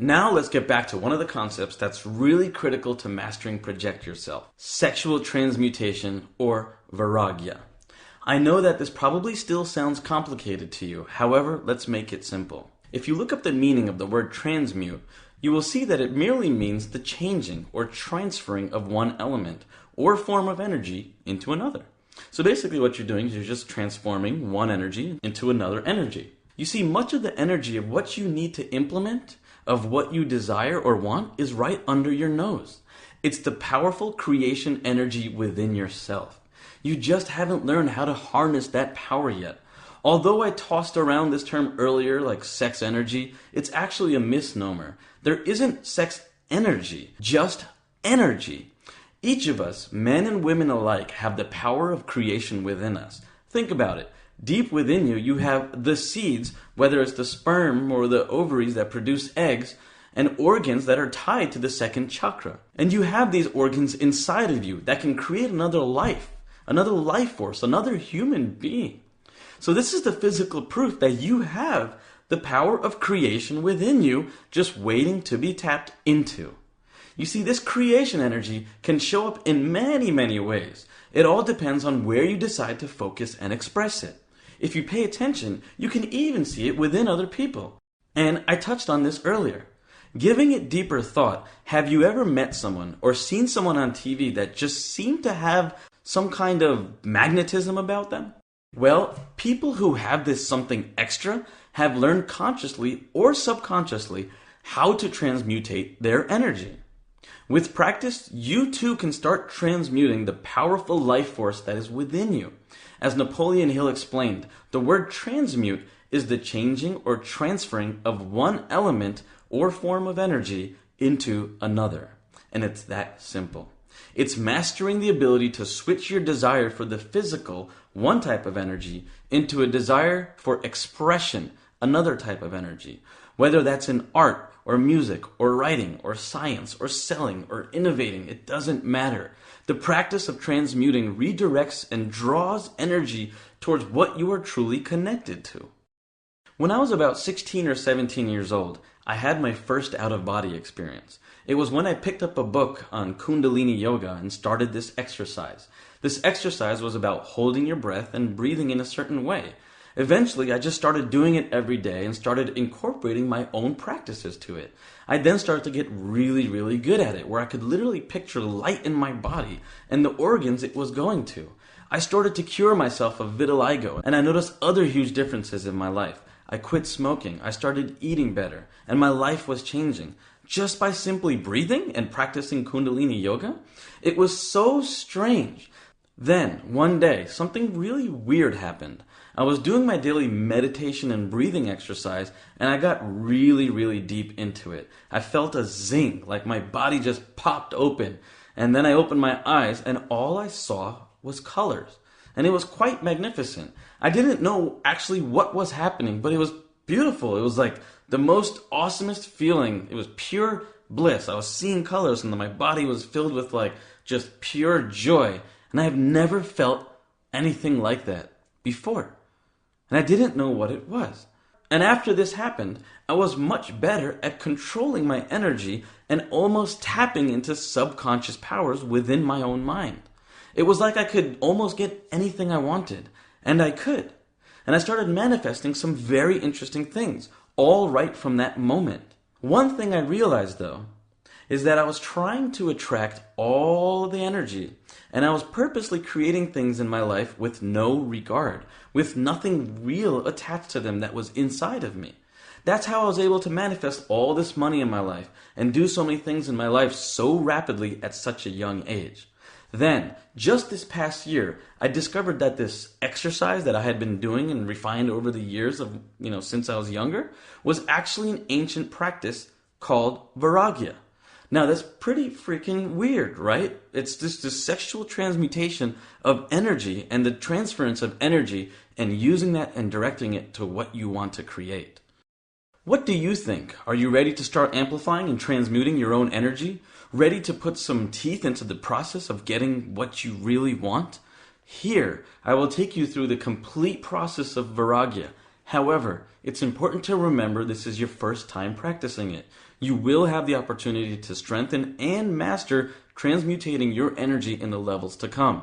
Now let's get back to one of the concepts that's really critical to mastering Project Yourself: sexual transmutation, or Vairagya. I know that this probably still sounds complicated to you. However, let's make it simple. If you look up the meaning of the word transmute, you will see that it merely means the changing or transferring of one element or form of energy into another. So basically what you're doing is you're just transforming one energy into another energy. You see, much of the energy of what you need to implement, of what you desire or want, is right under your nose. It's the powerful creation energy within yourself. You just haven't learned how to harness that power yet. Although I tossed around this term earlier like sex energy, it's actually a misnomer. There isn't sex energy, just energy. Each of us, men and women alike, have the power of creation within us. Think about it. Deep within you, you have the seeds, whether it's the sperm or the ovaries that produce eggs, and organs that are tied to the second chakra. And you have these organs inside of you that can create another life force, another human being. So this is the physical proof that you have the power of creation within you, just waiting to be tapped into. You see, this creation energy can show up in many, many ways. It all depends on where you decide to focus and express it. If you pay attention, you can even see it within other people. And I touched on this earlier. Giving it deeper thought, have you ever met someone or seen someone on TV that just seemed to have some kind of magnetism about them? Well, people who have this something extra have learned consciously or subconsciously how to transmutate their energy. With practice, you too can start transmuting the powerful life force that is within you. As Napoleon Hill explained, the word transmute is the changing or transferring of one element or form of energy into another. And it's that simple. It's mastering the ability to switch your desire for the physical, one type of energy, into a desire for expression, another type of energy. Whether that's in art, or music, or writing, or science, or selling, or innovating, it doesn't matter. The practice of transmuting redirects and draws energy towards what you are truly connected to. When I was about 16 or 17 years old, I had my first out-of-body experience. It was when I picked up a book on Kundalini Yoga and started this exercise. This exercise was about holding your breath and breathing in a certain way. Eventually, I just started doing it every day and started incorporating my own practices to it. I then started to get really, really good at it, where I could literally picture light in my body and the organs it was going to. I started to cure myself of vitiligo, and I noticed other huge differences in my life. I quit smoking, I started eating better, and my life was changing. Just by simply breathing and practicing Kundalini Yoga? It was so strange. Then, one day, something really weird happened. I was doing my daily meditation and breathing exercise, and I got really, really deep into it. I felt a zing, like my body just popped open. And then I opened my eyes, and all I saw was colors. And it was quite magnificent. I didn't know actually what was happening, but it was beautiful. It was like the most awesomest feeling. It was pure bliss. I was seeing colors, and my body was filled with like just pure joy. And I have never felt anything like that before. And I didn't know what it was. And after this happened, I was much better at controlling my energy and almost tapping into subconscious powers within my own mind. It was like I could almost get anything I wanted. And I could. And I started manifesting some very interesting things, all right from that moment. One thing I realized, though, is that I was trying to attract all the energy, and I was purposely creating things in my life with no regard, with nothing real attached to them that was inside of me. That's how I was able to manifest all this money in my life and do so many things in my life so rapidly at such a young age. Then, just this past year, I discovered that this exercise that I had been doing and refined over the years of, since I was younger, was actually an ancient practice called Vairagya. Now, that's pretty freaking weird, right? It's just the sexual transmutation of energy and the transference of energy and using that and directing it to what you want to create. What do you think? Are you ready to start amplifying and transmuting your own energy? Ready to put some teeth into the process of getting what you really want? Here, I will take you through the complete process of Vairagya, However, it's important to remember this is your first time practicing it. You will have the opportunity to strengthen and master transmutating your energy in the levels to come.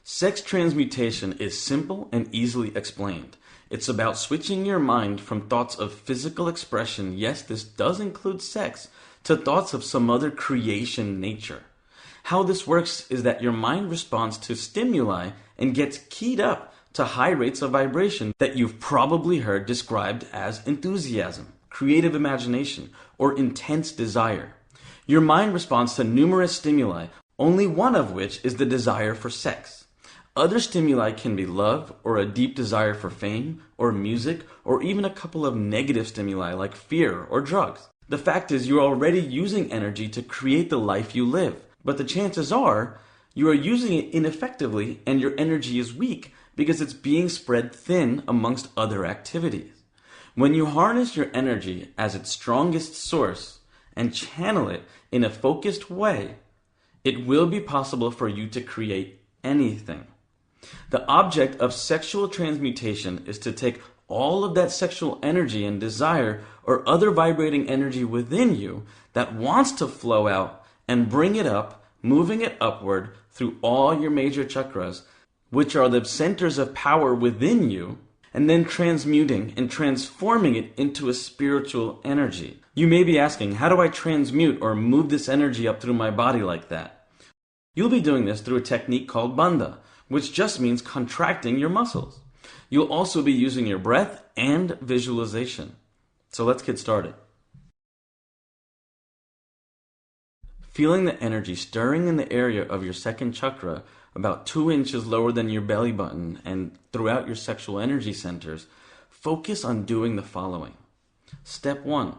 Sex transmutation is simple and easily explained. It's about switching your mind from thoughts of physical expression, yes, this does include sex, to thoughts of some other creation nature. How this works is that your mind responds to stimuli and gets keyed up to high rates of vibration that you've probably heard described as enthusiasm, creative imagination, or intense desire. Your mind responds to numerous stimuli, only one of which is the desire for sex. Other stimuli can be love, or a deep desire for fame, or music, or even a couple of negative stimuli like fear or drugs. The fact is you're already using energy to create the life you live, but the chances are you are using it ineffectively and your energy is weak because it's being spread thin amongst other activities. When you harness your energy as its strongest source and channel it in a focused way, it will be possible for you to create anything. The object of sexual transmutation is to take all of that sexual energy and desire or other vibrating energy within you that wants to flow out and bring it up, moving it upward through all your major chakras, which are the centers of power within you, and then transmuting and transforming it into a spiritual energy. You may be asking, how do I transmute or move this energy up through my body like that? You'll be doing this through a technique called bandha, which just means contracting your muscles. You'll also be using your breath and visualization. So let's get started. Feeling the energy stirring in the area of your second chakra, about 2 inches lower than your belly button and throughout your sexual energy centers, focus on doing the following. Step 1,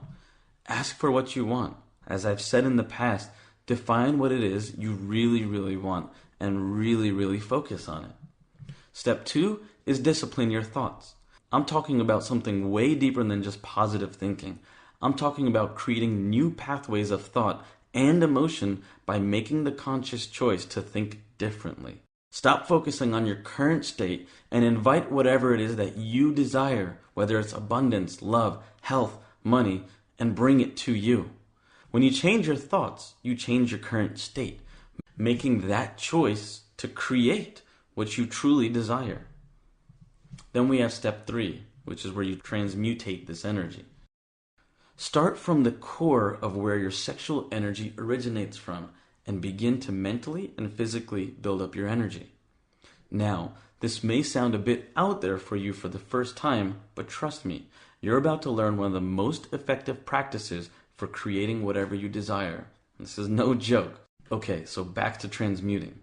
ask for what you want. As I've said in the past, define what it is you really want and really focus on it. Step 2 is discipline your thoughts. I'm talking about something way deeper than just positive thinking. I'm talking about creating new pathways of thought and emotion by making the conscious choice to think differently. Stop focusing on your current state and invite whatever it is that you desire, whether it's abundance, love, health, money, and bring it to you. When you change your thoughts, you change your current state, making that choice to create what you truly desire. Then we have step 3, which is where you transmutate this energy. Start from the core of where your sexual energy originates from and begin to mentally and physically build up your energy. Now, this may sound a bit out there for you for the first time, but trust me, you're about to learn one of the most effective practices for creating whatever you desire. This is no joke. Okay, so back to transmuting.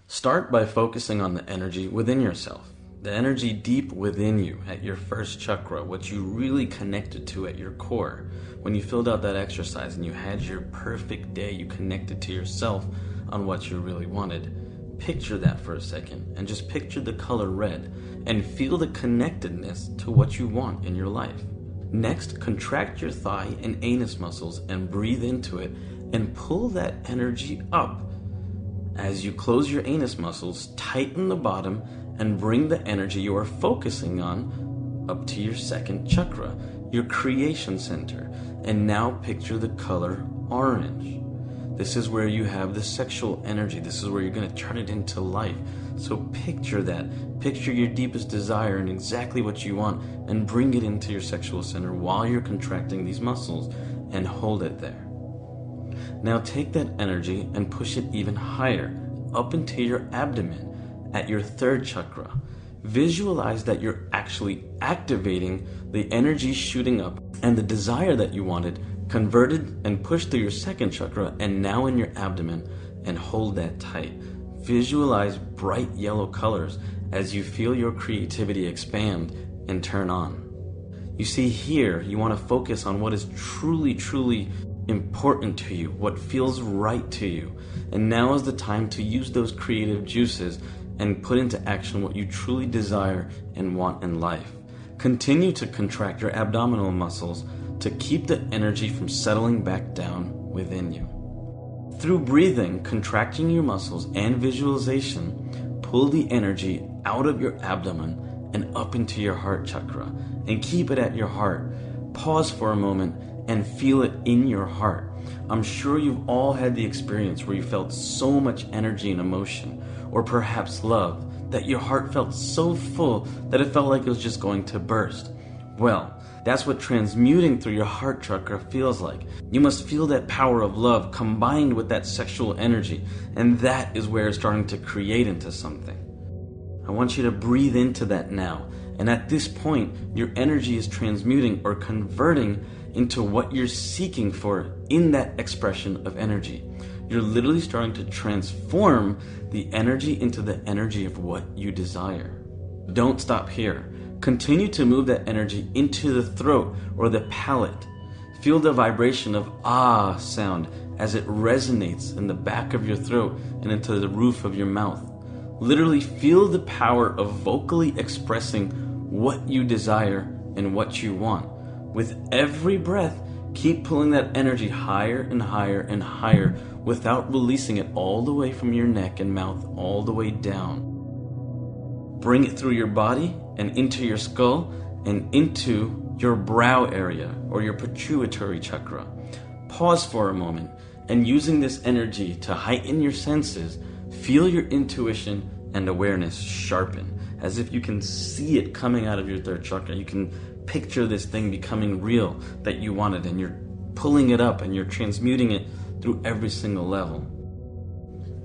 Start by focusing on the energy within yourself. The energy deep within you at your first chakra, what you really connected to at your core. When you filled out that exercise and you had your perfect day, you connected to yourself on what you really wanted. Picture that for a second and just picture the color red and feel the connectedness to what you want in your life. Next, contract your thigh and anus muscles and breathe into it and pull that energy up. As you close your anus muscles, tighten the bottom and bring the energy you are focusing on up to your second chakra, your creation center. And now picture the color orange. This is where you have the sexual energy. This is where you're going to turn it into life. So picture that. Picture your deepest desire and exactly what you want and bring it into your sexual center while you're contracting these muscles and hold it there. Now take that energy and push it even higher, up into your abdomen at your third chakra. Visualize that you're actually activating the energy shooting up and the desire that you wanted converted and pushed through your second chakra and now in your abdomen, and hold that tight. Visualize bright yellow colors as you feel your creativity expand and turn on. You see, here you want to focus on what is truly important to you, what feels right to you. And now is the time to use those creative juices and put into action what you truly desire and want in life. Continue to contract your abdominal muscles to keep the energy from settling back down within you. Through breathing, contracting your muscles, and visualization, pull the energy out of your abdomen and up into your heart chakra, and keep it at your heart. Pause for a moment and feel it in your heart. I'm sure you've all had the experience where you felt so much energy and emotion, or perhaps love, that your heart felt so full that it felt like it was just going to burst. Well, that's what transmuting through your heart chakra feels like. You must feel that power of love combined with that sexual energy, and that is where it's starting to create into something. I want you to breathe into that now, and at this point, your energy is transmuting or converting into what you're seeking for in that expression of energy. You're literally starting to transform the energy into the energy of what you desire. Don't stop here. Continue to move that energy into the throat or the palate. Feel the vibration of ah sound as it resonates in the back of your throat and into the roof of your mouth. Literally feel the power of vocally expressing what you desire and what you want. With every breath, keep pulling that energy higher and higher and higher without releasing it all the way from your neck and mouth all the way down. Bring it through your body and into your skull and into your brow area or your pituitary chakra. Pause for a moment, and using this energy to heighten your senses, feel your intuition and awareness sharpen, as if you can see it coming out of your third chakra. You can picture this thing becoming real that you wanted, and you're pulling it up and you're transmuting it through every single level.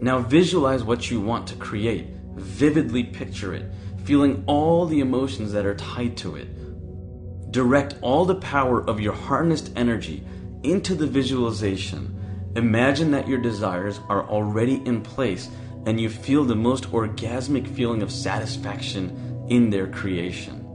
Now visualize what you want to create. Vividly picture it, feeling all the emotions that are tied to it. Direct all the power of your harnessed energy into the visualization. Imagine that your desires are already in place and you feel the most orgasmic feeling of satisfaction in their creation.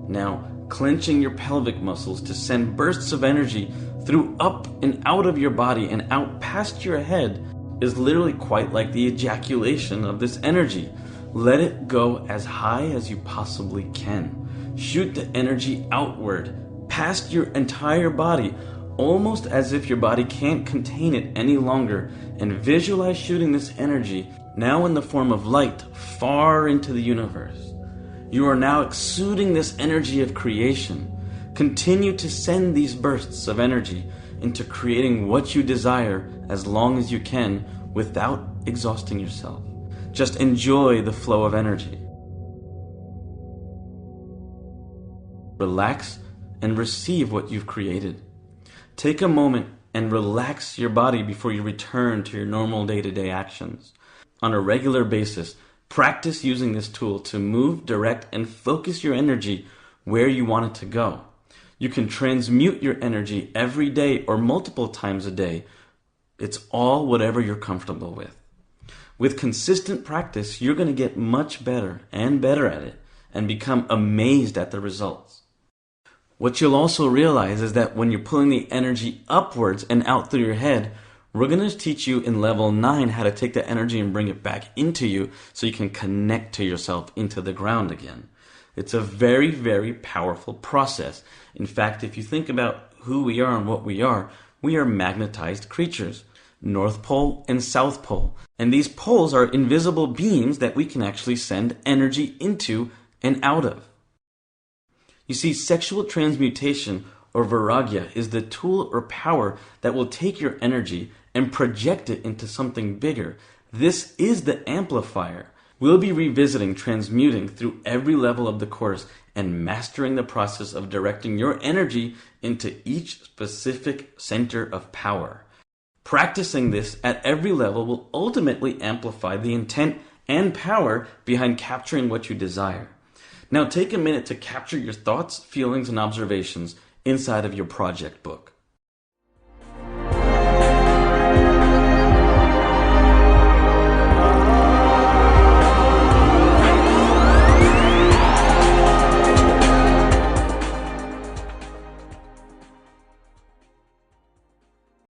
Now, clenching your pelvic muscles to send bursts of energy through up and out of your body and out past your head is literally quite like the ejaculation of this energy. Let it go as high as you possibly can. Shoot the energy outward, past your entire body, almost as if your body can't contain it any longer, and visualize shooting this energy, now in the form of light, far into the universe. You are now exuding this energy of creation. Continue to send these bursts of energy into creating what you desire as long as you can without exhausting yourself. Just enjoy the flow of energy. Relax and receive what you've created. Take a moment and relax your body before you return to your normal day-to-day actions. On a regular basis, practice using this tool to move, direct, and focus your energy where you want it to go. You can transmute your energy every day or multiple times a day. It's all whatever you're comfortable with. With consistent practice, you're going to get much better and better at it and become amazed at the results. What you'll also realize is that when you're pulling the energy upwards and out through your head, we're going to teach you in level 9 how to take the energy and bring it back into you so you can connect to yourself into the ground again. It's a very, very powerful process. In fact, if you think about who we are and what we are magnetized creatures, North Pole and South Pole. And these poles are invisible beams that we can actually send energy into and out of. You see, sexual transmutation or vairagya is the tool or power that will take your energy and project it into something bigger. This is the amplifier. We'll be revisiting transmuting through every level of the course and mastering the process of directing your energy into each specific center of power. Practicing this at every level will ultimately amplify the intent and power behind capturing what you desire. Now take a minute to capture your thoughts, feelings, and observations inside of your project book.